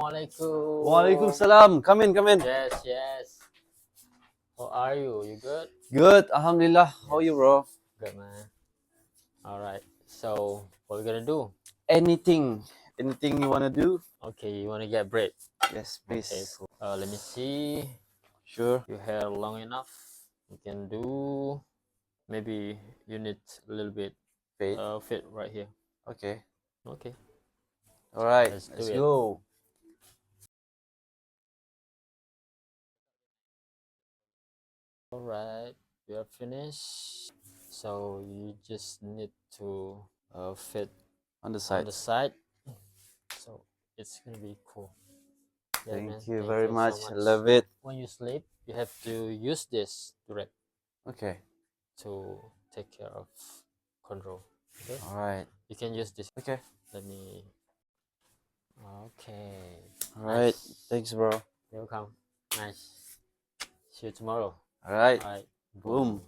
Assalamualaikum. Waalaikumsalam. Come in, come in. Yes, yes. How are you? You good? Good, Alhamdulillah. How are you, bro? Good, man. All right. So, what we gonna do? Anything you wanna do? Okay, you wanna get bread? Yes, Okay, please. cool. Let me see. Sure. Your hair long enough. You can do. Maybe you need a little bit Wait. fit right here. Okay. Okay. All right. Let's do Let's it. go. All right. We are finished. So you just need to fit On the on the side. side. So it's gonna be cool. Yeah, man. Thank you Thank very you so much. I much. love it. When you sleep, you have to use this to wrap Okay. to take care of Cornrow. Okay. All right. You can use this. Okay. Let me. Okay. All right. Nice. Thanks, bro. Welcome. Nice. See you tomorrow. All right. All right. Boom.